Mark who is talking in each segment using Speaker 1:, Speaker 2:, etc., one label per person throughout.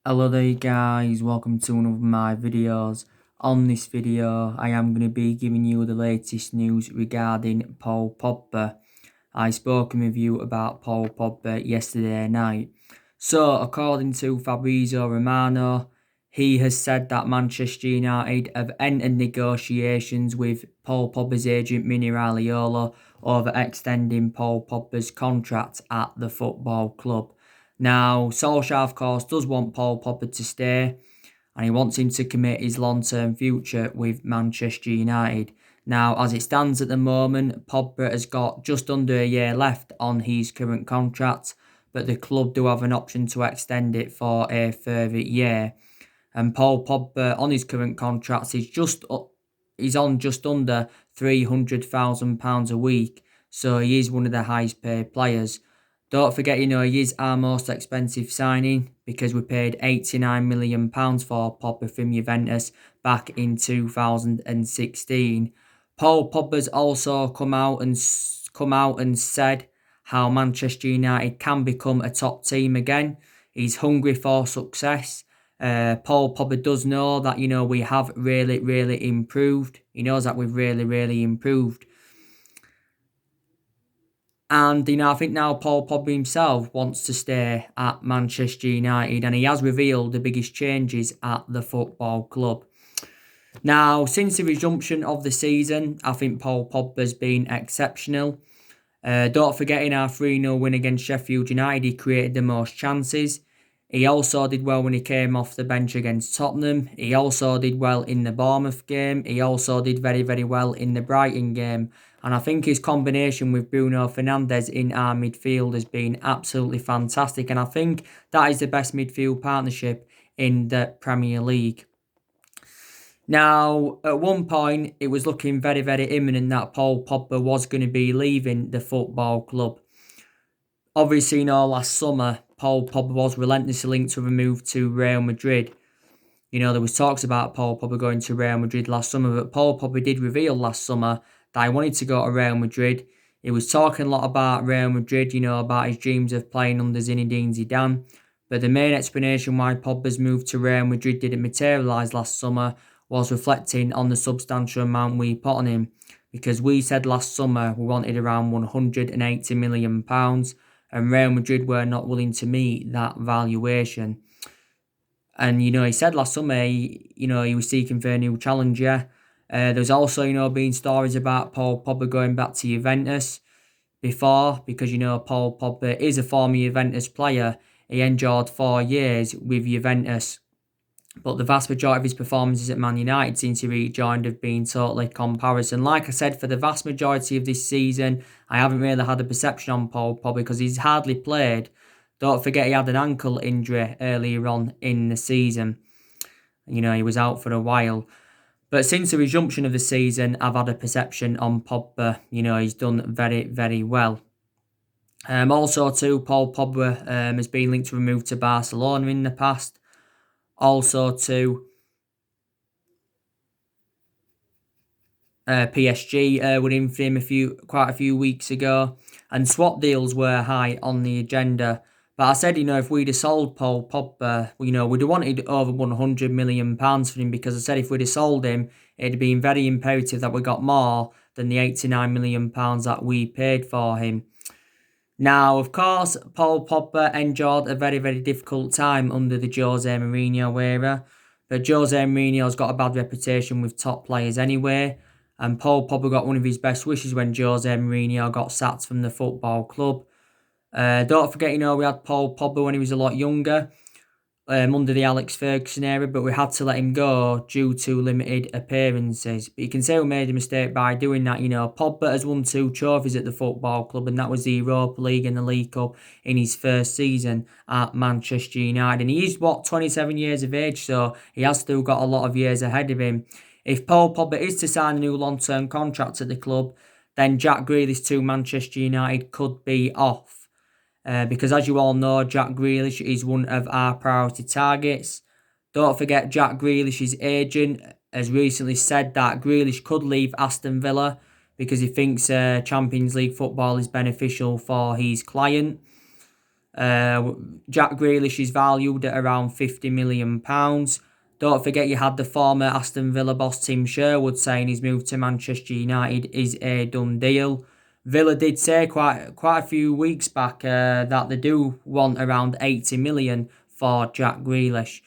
Speaker 1: Hello there guys, welcome to one of my videos. On this video I am going to be giving you the latest news regarding Paul Pogba. I spoken with you about Paul Pogba yesterday night. So according to Fabrizio Romano, he has said that Manchester United have entered negotiations with Paul Pogba's agent Mini Raiola over extending Paul Pogba's contract at the football club. Now, Solskjaer, of course, does want Paul Pogba to stay, and he wants him to commit his long-term future with Manchester United. Now, as it stands at the moment, Pogba has got just under a year left on his current contract, but the club do have an option to extend it for a further year. And Paul Pogba, on his current contract, he's on just under £300,000 a week, so he is one of the highest paid players. Don't forget, he is our most expensive signing because we paid £89 million for Pogba from Juventus back in 2016. Paul Pogba's also come out and said how Manchester United can become a top team again. He's hungry for success. Paul Pogba does know that, we have really improved. He knows that we've really improved. And, I think now Paul Pogba himself wants to stay at Manchester United, and he has revealed the biggest changes at the football club. Now, since the resumption of the season, I think Paul Pogba's been exceptional. Don't forget, in our 3-0 win against Sheffield United, he created the most chances. He also did well when he came off the bench against Tottenham. He also did well in the Bournemouth game. He also did very well in the Brighton game. And I think his combination with Bruno Fernandes in our midfield has been absolutely fantastic. And I think that is the best midfield partnership in the Premier League. Now, at one point, it was looking very imminent that Paul Pogba was going to be leaving the football club. Obviously, last summer, Paul Pogba was relentlessly linked to a move to Real Madrid. There was talks about Paul Pogba going to Real Madrid last summer, but Paul Pogba did reveal last summer that he wanted to go to Real Madrid. He was talking a lot about Real Madrid, about his dreams of playing under Zinedine Zidane. But the main explanation why Pogba's move to Real Madrid didn't materialise last summer was reflecting on the substantial amount we put on him. Because we said last summer we wanted around £180 million, and Real Madrid were not willing to meet that valuation. And, he said last summer, he was seeking for a new challenger. There's also, been stories about Paul Pogba going back to Juventus before, because, Paul Pogba is a former Juventus player. He endured 4 years with Juventus. But the vast majority of his performances at Man United since he rejoined have been totally comparison. Like I said, for the vast majority of this season, I haven't really had a perception on Paul Pogba because he's hardly played. Don't forget he had an ankle injury earlier on in the season. He was out for a while. But since the resumption of the season, I've had a perception on Pogba. He's done very well. Also, too, Paul Pogba has been linked to a move to Barcelona in the past. Also to PSG were in for him quite a few weeks ago, and swap deals were high on the agenda. But I said, if we'd have sold Paul Pogba, we'd have wanted over £100 million for him, because I said if we'd have sold him, it'd have been very imperative that we got more than the £89 million that we paid for him. Now, of course, Paul Pogba endured a very difficult time under the Jose Mourinho era. But Jose Mourinho's got a bad reputation with top players anyway. And Paul Pogba got one of his best wishes when Jose Mourinho got sacked from the football club. Don't forget, we had Paul Pogba when he was a lot younger, under the Alex Ferguson era, but we had to let him go due to limited appearances. But you can say we made a mistake by doing that. Pogba has won 2 trophies at the football club, and that was the Europa League and the League Cup in his first season at Manchester United. And he is, 27 years of age, so he has still got a lot of years ahead of him. If Paul Pogba is to sign a new long-term contract at the club, then Jack Grealish to Manchester United could be off. Because as you all know, Jack Grealish is one of our priority targets. Don't forget, Jack Grealish's agent has recently said that Grealish could leave Aston Villa because he thinks Champions League football is beneficial for his client. Jack Grealish is valued at around £50 million. Don't forget you had the former Aston Villa boss Tim Sherwood saying his move to Manchester United is a done deal. Villa did say quite a few weeks back that they do want around 80 million for Jack Grealish.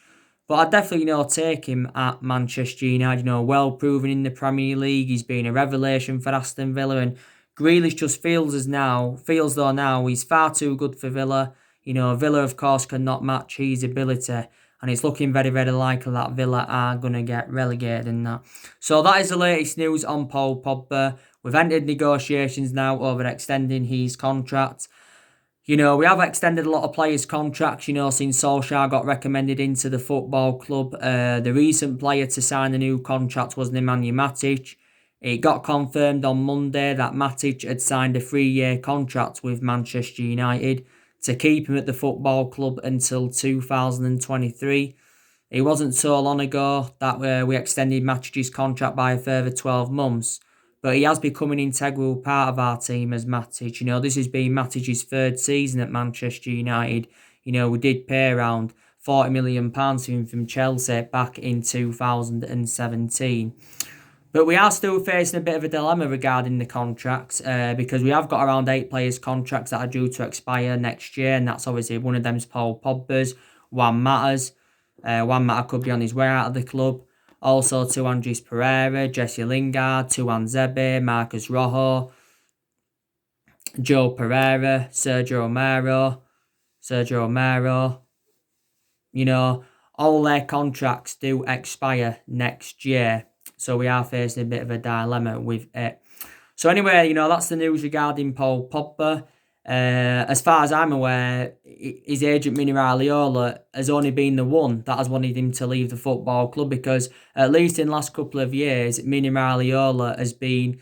Speaker 1: But I'd definitely, take him at Manchester United. Well proven in the Premier League. He's been a revelation for Aston Villa, and Grealish just feels though now he's far too good for Villa. Villa of course cannot match his ability, and it's looking very, very likely that Villa are going to get relegated in that. So that is the latest news on Paul Pogba. We've entered negotiations now over extending his contract. We have extended a lot of players' contracts, since Solskjaer got recommended into the football club. The recent player to sign a new contract was Nemanja Matic. It got confirmed on Monday that Matic had signed a 3-year contract with Manchester United to keep him at the football club until 2023. It wasn't so long ago that we extended Matic's contract by a further 12 months. But he has become an integral part of our team as Matic. This has been Matic's third season at Manchester United. We did pay around £40 million to him from Chelsea back in 2017. But we are still facing a bit of a dilemma regarding the contracts because we have got around 8 players' contracts that are due to expire next year, and that's obviously one of them is Paul Pogbas, Juan Mata's. Juan Mata could be on his way out of the club. Also to Andres Pereira, Jesse Lingard, Tuan Zebe, Marcus Rojo, Joe Pereira, Sergio Romero. All their contracts do expire next year. So we are facing a bit of a dilemma with it. So anyway, that's the news regarding Paul Pogba. As far as I'm aware, his agent Mino Raiola has only been the one that has wanted him to leave the football club, because at least in the last couple of years, Mino Raiola has been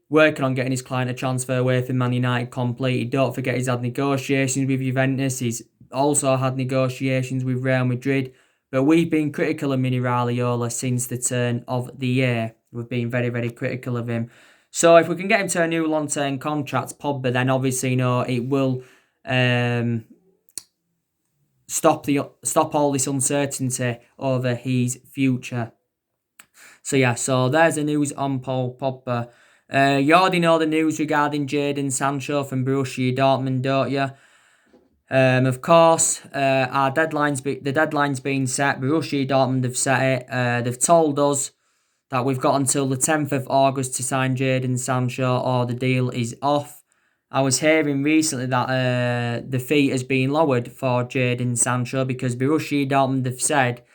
Speaker 1: working on getting his client a transfer away from Man United completely. Don't forget he's had negotiations with Juventus. He's also had negotiations with Real Madrid. But we've been critical of Mino Raiola since the turn of the year. We've been very, very critical of him. So if we can get him to a new long-term contract, Pogba, then obviously, it will stop all this uncertainty over his future. So there's the news on Paul Pogba. You already know the news regarding Jadon Sancho from Borussia Dortmund, don't you? Of course, the deadline's been set. Borussia Dortmund have set it. They've told us that we've got until the 10th of August to sign Jadon Sancho or the deal is off. I was hearing recently that the fee has been lowered for Jadon Sancho because Borussia Dortmund have said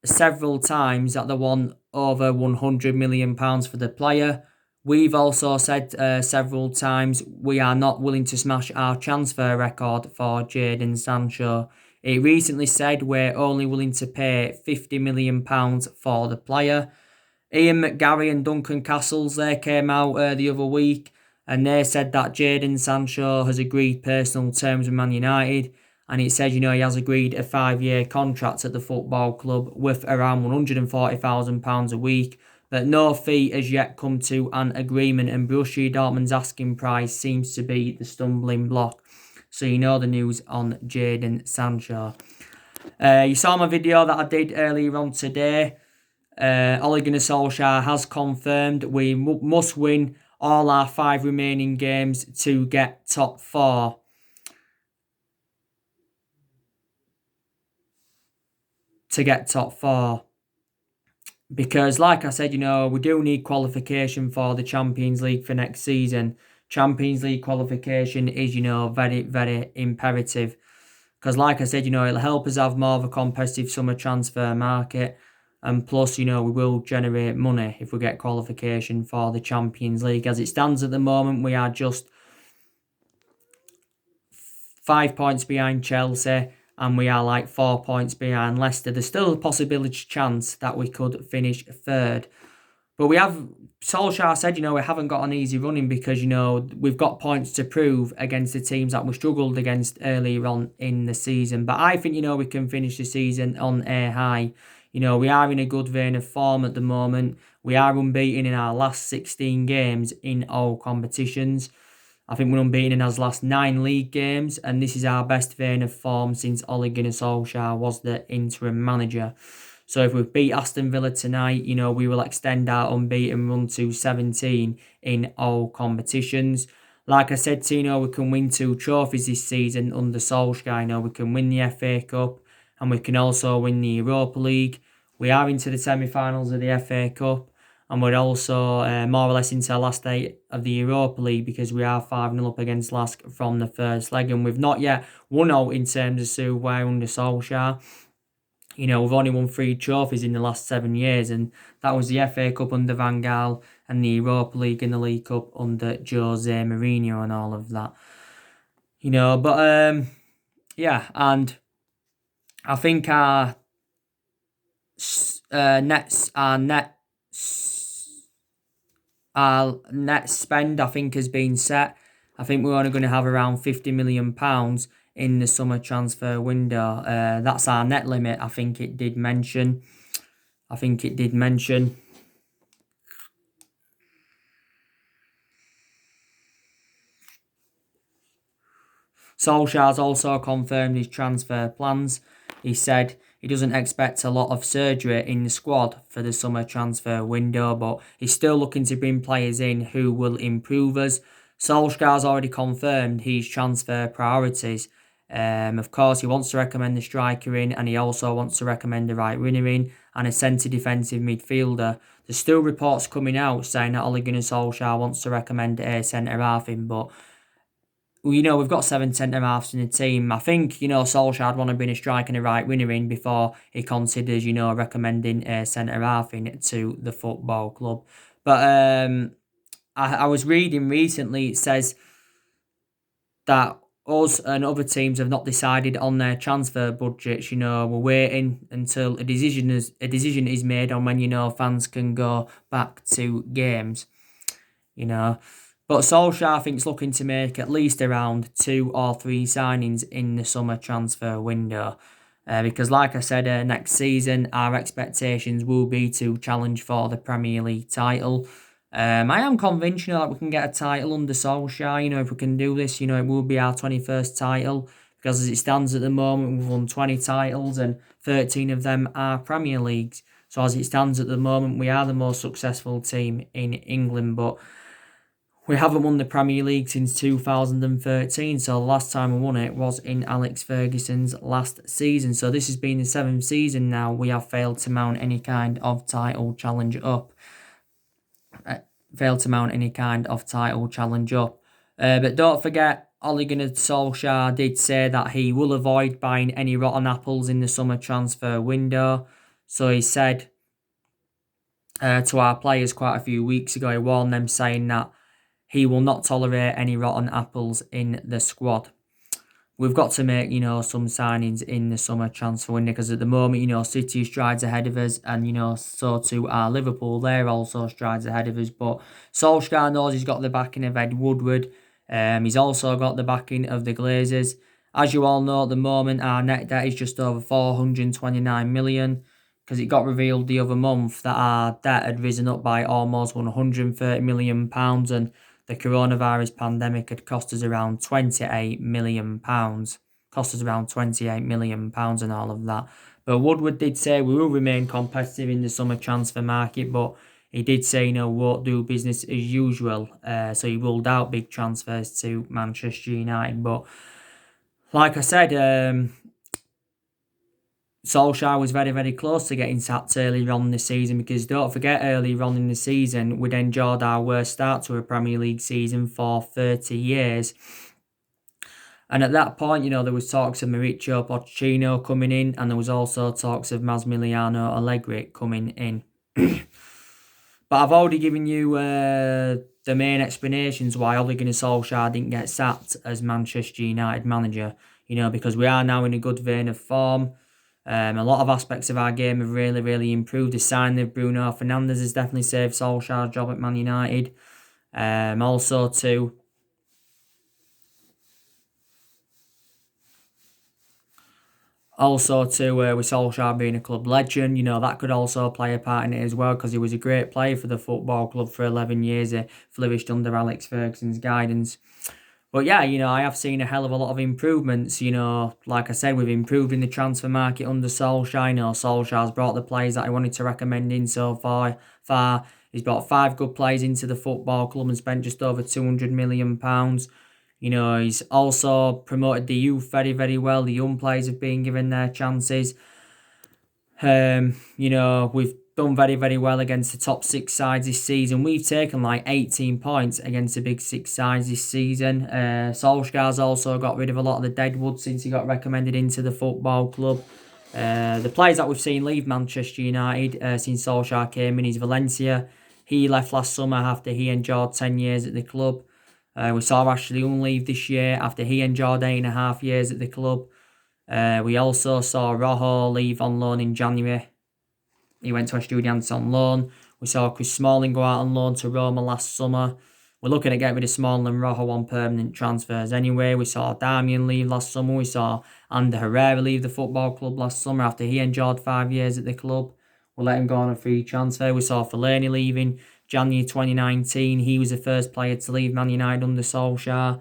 Speaker 1: several times that they want over £100 million for the player. We've also said several times we are not willing to smash our transfer record for Jadon Sancho. It recently said we're only willing to pay £50 million for the player. Ian McGarry and Duncan Castles, they came out the other week and they said that Jadon Sancho has agreed personal terms with Man United, and it says, he has agreed a 5-year contract at the football club worth around £140,000 a week, but no fee has yet come to an agreement, and Borussia Dortmund's asking price seems to be the stumbling block. So the news on Jadon Sancho. You saw my video that I did earlier on today. Ole Gunnar Solskjaer has confirmed we must win all our 5 remaining games to get top 4. Because, like I said, we do need qualification for the Champions League for next season. Champions League qualification is, very, very imperative. Because, like I said, it'll help us have more of a competitive summer transfer market. And plus, we will generate money if we get qualification for the Champions League. As it stands at the moment, we are just 5 points behind Chelsea, and we are like 4 points behind Leicester. There's still a possibility chance that we could finish third. But Solskjaer said, we haven't got an easy running because, we've got points to prove against the teams that we struggled against earlier on in the season. But I think, we can finish the season on a high. We are in a good vein of form at the moment. We are unbeaten in our last 16 games in all competitions. I think we're unbeaten in our last 9 league games, and this is our best vein of form since Ole Gunnar Solskjaer was the interim manager. So if we beat Aston Villa tonight, we will extend our unbeaten run to 17 in all competitions. Like I said, Tino, we can win 2 trophies this season under Solskjaer. We can win the FA Cup and we can also win the Europa League. We are into the semi-finals of the FA Cup and we're also more or less into the last 8 of the Europa League because we are 5-0 up against Lask from the first leg and we've not yet won out in terms of silverware under Solskjaer. We've only won 3 trophies in the last 7 years, and that was the FA Cup under Van Gaal and the Europa League and the League Cup under Jose Mourinho and all of that. Yeah, and I think our net spend I think has been set. I think we're only going to have around £50 million in the summer transfer window. That's our net limit. I think it did mention. Solskjaer's also confirmed his transfer plans. He said he doesn't expect a lot of surgery in the squad for the summer transfer window, but he's still looking to bring players in who will improve us. Solskjaer's already confirmed his transfer priorities. Of course, he wants to recommend the striker in, and he also wants to recommend the right winger in, and a centre defensive midfielder. There's still reports coming out saying that Ole Gunnar Solskjaer wants to recommend a centre half in, but we've got 7 centre halves in the team. I think, Solskjaer would want to bring a striker and a right winger in before he considers, recommending a centre half in to the football club. But I was reading recently, it says that us and other teams have not decided on their transfer budgets. We're waiting until a decision is made on when, fans can go back to games, But Solskjaer, I think, is looking to make at least around 2 or 3 signings in the summer transfer window. Because, like I said, next season, our expectations will be to challenge for the Premier League title. I am convinced, that we can get a title under Solskjaer. If we can do this, it will be our 21st title. Because as it stands at the moment, we've won 20 titles and 13 of them are Premier Leagues. So as it stands at the moment, we are the most successful team in England. But we haven't won the Premier League since 2013, so the last time we won it was in Alex Ferguson's last season. So this has been the 7th season now we have failed to mount any kind of title challenge up. But don't forget, Ole Gunnar Solskjaer did say that he will avoid buying any rotten apples in the summer transfer window. So he said to our players quite a few weeks ago, he warned them saying that he will not tolerate any rotten apples in the squad. We've got to make, some signings in the summer transfer window because at the moment, City strides ahead of us and, so too are Liverpool. They're also strides ahead of us. But Solskjaer knows he's got the backing of Ed Woodward. He's also got the backing of the Glazers. As you all know, at the moment, our net debt is just over 429 million because it got revealed the other month that our debt had risen up by almost £130 million and the coronavirus pandemic had cost us around £28 million. And all of that. But Woodward did say we will remain competitive in the summer transfer market, but he did say, won't do business as usual. So he ruled out big transfers to Manchester United. But like I said, Solskjaer was very, very close to getting sacked earlier on in the season because don't forget earlier on in the season we'd enjoyed our worst start to a Premier League season for 30 years. And at that point, there was talks of Mauricio Pochettino coming in and there was also talks of Massimiliano Allegri coming in. But I've already given you the main explanations why Ole Gunnar Solskjaer didn't get sacked as Manchester United manager. Because we are now in a good vein of form. A lot of aspects of our game have really, really improved. The signing of Bruno Fernandes has definitely saved Solskjaer's job at Man United. Also, Also, too, with Solskjaer being a club legend, that could also play a part in it as well because he was a great player for the football club for 11 years. He flourished under Alex Ferguson's guidance. But yeah, I have seen a hell of a lot of improvements. Like I said, we've improved in the transfer market under Solskjaer. Solskjaer's brought the players that I wanted to recommend in so far. He's brought 5 good players into the football club and spent just over £200 million. He's also promoted the youth very, very well. The young players have been given their chances. We've done very, very well against the top 6 sides this season. We've taken like 18 points against the big 6 sides this season. Solskjaer's also got rid of a lot of the deadwood since he got recommended into the football club. The players that we've seen leave Manchester United since Solskjaer came in is Valencia. He left last summer after he endured 10 years at the club. We saw Ashley Young leave this year after he endured 8.5 years at the club. We also saw Rojo leave on loan in January. He went to Estudiantes on loan. We saw Chris Smalling go out on loan to Roma last summer. We're looking at getting rid of Smalling and Rojo on permanent transfers anyway. We saw Darmian leave last summer. We saw Ander Herrera leave the football club last summer after he endured 5 years at the club. We'll let him go on a free transfer. We saw Fellaini leaving January 2019. He was the first player to leave Man United under Solskjaer.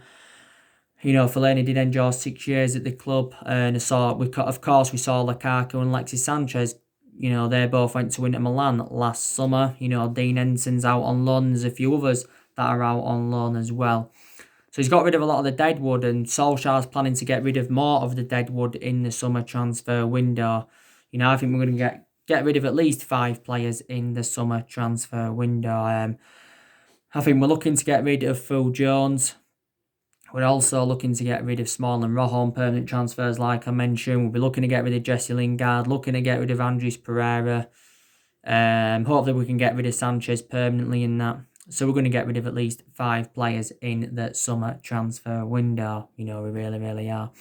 Speaker 1: Fellaini did enjoy 6 years at the club, and of course we saw Lukaku and Alexis Sanchez. They both went to Inter Milan last summer. Dean Enson's out on loan. There's a few others that are out on loan as well. So he's got rid of a lot of the deadwood, and Solskjaer's planning to get rid of more of the deadwood in the summer transfer window. I think we're going to get rid of at least 5 players in the summer transfer window. I think we're looking to get rid of Phil Jones. We're also looking to get rid of Small and Rojo on permanent transfers, like I mentioned. We'll be looking to get rid of Jesse Lingard, looking to get rid of Andres Pereira. Hopefully we can get rid of Sanchez permanently in that. So we're going to get rid of at least 5 players in the summer transfer window. We really, really are.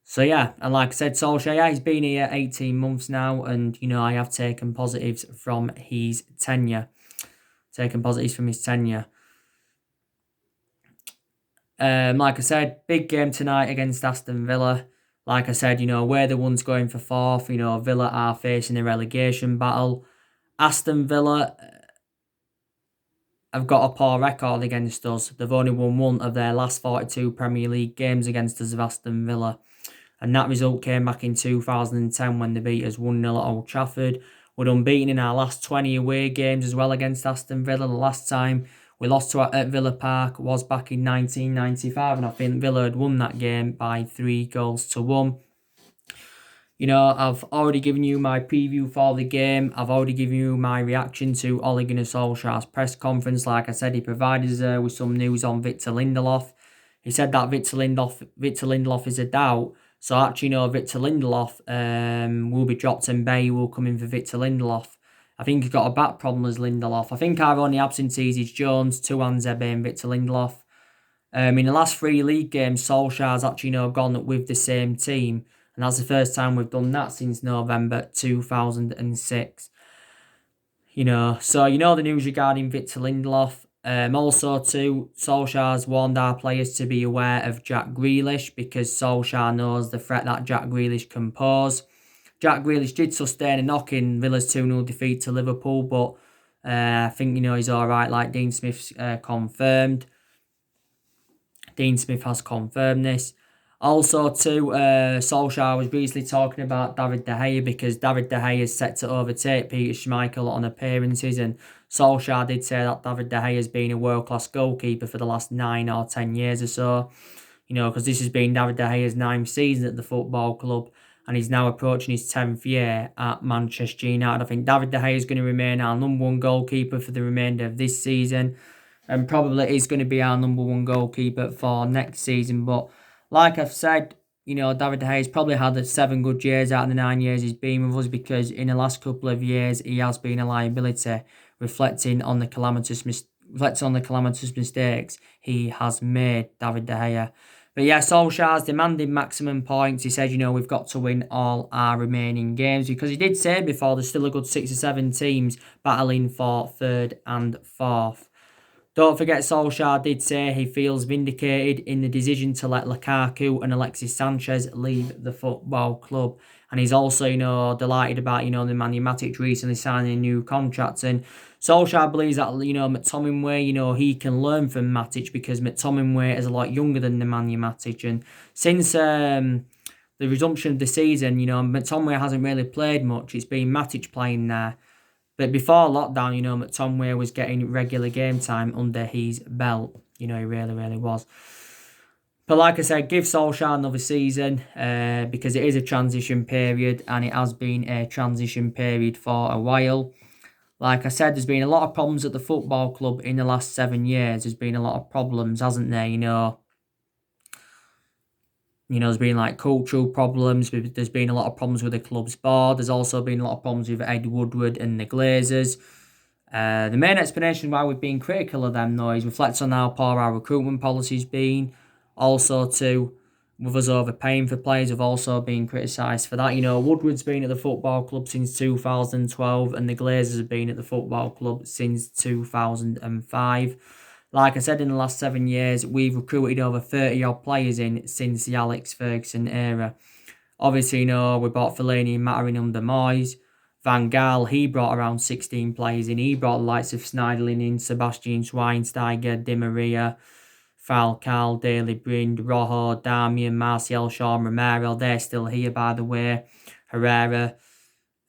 Speaker 1: So yeah, and like I said, Solskjaer, he's been here 18 months now, and I have taken positives from his tenure. Like I said, big game tonight against Aston Villa. Like I said, we're the ones going for 4th. Villa are facing a relegation battle. Aston Villa have got a poor record against us. They've only won 1 of their last 42 Premier League games against us of Aston Villa. And that result came back in 2010 when they beat us 1-0 at Old Trafford. We're unbeaten in our last 20 away games as well against Aston Villa. The last time we lost at Villa Park was back in 1995, and I think Villa had won that game by 3-1. I've already given you my preview for the game. I've already given you my reaction to Ole Gunnar Solskjaer's press conference. Like I said, he provided us with some news on Victor Lindelof. He said that Victor Lindelof is a doubt. So actually, Victor Lindelof will be dropped and Bay will come in for Victor Lindelof. I think he's got a back problem as Lindelof. I think our only absentees is Jones, Tuanzebe and Victor Lindelof. In the last 3 league games, Solskjaer's actually gone with the same team. And that's the first time we've done that since November 2006. So the news regarding Victor Lindelof. Also, too, Solskjaer's warned our players to be aware of Jack Grealish because Solskjaer knows the threat that Jack Grealish can pose. Jack Grealish did sustain a knock in Villa's 2-0 defeat to Liverpool, but I think, he's all right, like Dean Smith's confirmed. Dean Smith has confirmed this. Also, too, Solskjaer was recently talking about David De Gea because David De Gea is set to overtake Peter Schmeichel on appearances, and Solskjaer did say that David De Gea has been a world-class goalkeeper for the last 9 or 10 years or so. Because this has been David De Gea's 9th season at the football club, and he's now approaching his 10th year at Manchester United. I think David De Gea is going to remain our number 1 goalkeeper for the remainder of this season, and probably is going to be our number 1 goalkeeper for next season. But like I've said, David De Gea has probably had 7 good years out of the 9 years he's been with us, because in the last couple of years he has been a liability, reflecting on the calamitous mistakes he has made, David De Gea. But yeah, Solskjaer's demanding maximum points. He said, we've got to win all our remaining games, because he did say before there's still a good 6 or 7 teams battling for 3rd and 4th. Don't forget Solskjaer did say he feels vindicated in the decision to let Lukaku and Alexis Sanchez leave the football club. And he's also, delighted about, the Man Matic recently signing a new contract. And Solskjaer believes that, McTominay, he can learn from Matic because McTominay is a lot younger than the Man Matic. And since the resumption of the season, McTominay hasn't really played much. It's been Matic playing there. But before lockdown, McTominay was getting regular game time under his belt. He really, really was. But like I said, give Solskjaer another season because it is a transition period and it has been a transition period for a while. Like I said, there's been a lot of problems at the football club in the last 7 years. There's been a lot of problems, hasn't there? There's been like cultural problems. There's been a lot of problems with the club's board. There's also been a lot of problems with Ed Woodward and the Glazers. The main explanation why we've been critical of them, though, is reflects on how poor our recruitment policy's been. Also, too, with us overpaying for players, have also been criticised for that. Woodward's been at the football club since 2012, and the Glazers have been at the football club since 2005. Like I said, in the last 7 years, we've recruited over 30-odd players in since the Alex Ferguson era. Obviously, we bought Fellaini and Maturin under Moyes. Van Gaal, he brought around 16 players in. He brought the likes of Schneiderlin in, Sebastian Schweinsteiger, Di Maria, Falcao, Daley Blind, Rojo, Darmian, Martial, Shaw, Romero. They're still here, by the way. Herrera.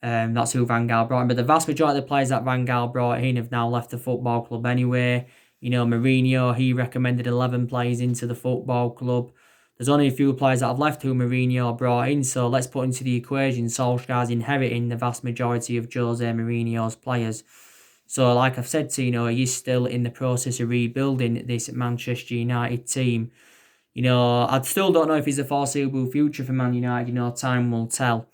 Speaker 1: That's who Van Gaal brought in. But the vast majority of the players that Van Gaal brought in have now left the football club anyway. Mourinho, he recommended 11 players into the football club. There's only a few players that have left who Mourinho brought in, so let's put into the equation Solskjaer's inheriting the vast majority of Jose Mourinho's players. So like I've said to he's still in the process of rebuilding this Manchester United team. I still don't know if he's a foreseeable future for Man United. Time will tell.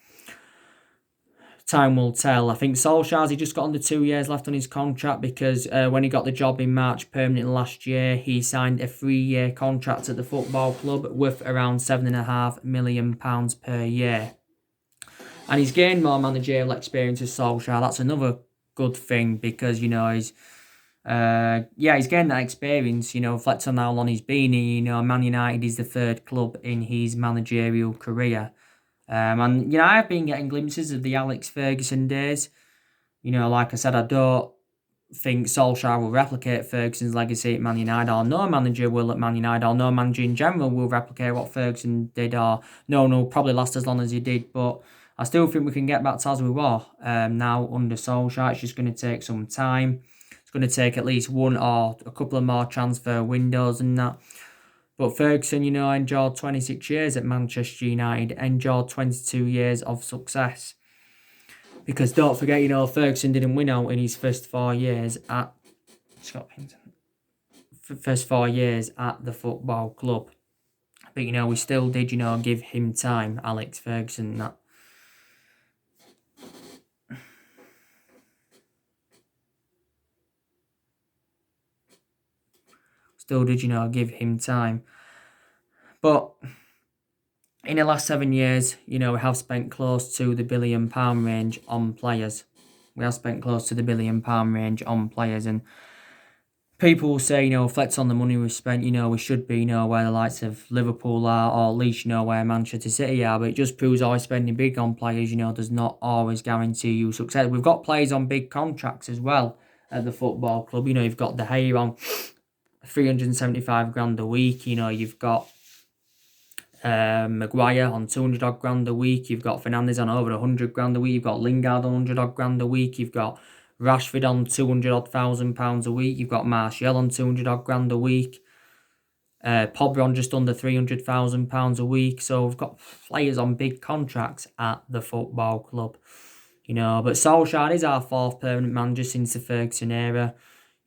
Speaker 1: Time will tell. I think Solskjaer's he just got under 2 years left on his contract because when he got the job in March permanent last year, he signed a 3-year contract at the football club worth around £7.5 million per year. And he's gained more managerial experience as Solskjaer. That's another good thing because, he's gained that experience, reflects on how long he's been here. Man United is the 3rd club in his managerial career. And I've been getting glimpses of the Alex Ferguson days. Like I said, I don't think Solskjaer will replicate Ferguson's legacy at Man United, or no manager will at Man United, or no manager in general will replicate what Ferguson did, or no, probably last as long as he did. But I still think we can get back to as we were now under Solskjaer. It's just going to take some time. It's going to take at least one or a couple of more transfer windows and that. But Ferguson, endured 26 years at Manchester United, endured 22 years of success. Because don't forget, Ferguson didn't win out in his first 4 years at the football club. But, we still did, give him time, Alex Ferguson, that. Still did, give him time. But in the last 7 years, we have spent close to the £1 billion range on players. And people will say, reflect on the money we've spent, we should be, where the likes of Liverpool are, or at least, where Manchester City are. But it just proves always spending big on players, does not always guarantee you success. We've got players on big contracts as well at the football club. You've got De Gea on 375 grand a week. You've got Maguire on 200 odd grand a week. You've got Fernandes on over 100 grand a week. You've got Lingard on 100 odd grand a week. You've got Rashford on 200 odd £1,000 a week. You've got Martial on 200 odd grand a week. Pogba on just under £300,000 a week. So we've got players on big contracts at the football club. But Solskjaer is our 4th permanent manager since the Ferguson era.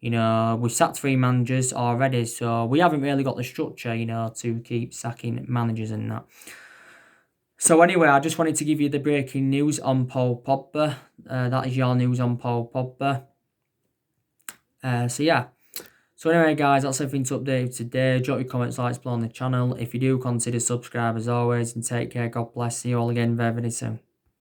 Speaker 1: We've sacked 3 managers already, so we haven't really got the structure, to keep sacking managers and that. So anyway, I just wanted to give you the breaking news on Paul Pogba. That is your news on Paul Pogba. So anyway, guys, that's everything to update today. Drop your comments, like, explore on the channel. If you do, consider subscribe as always, and take care. God bless. See you all again very, very soon.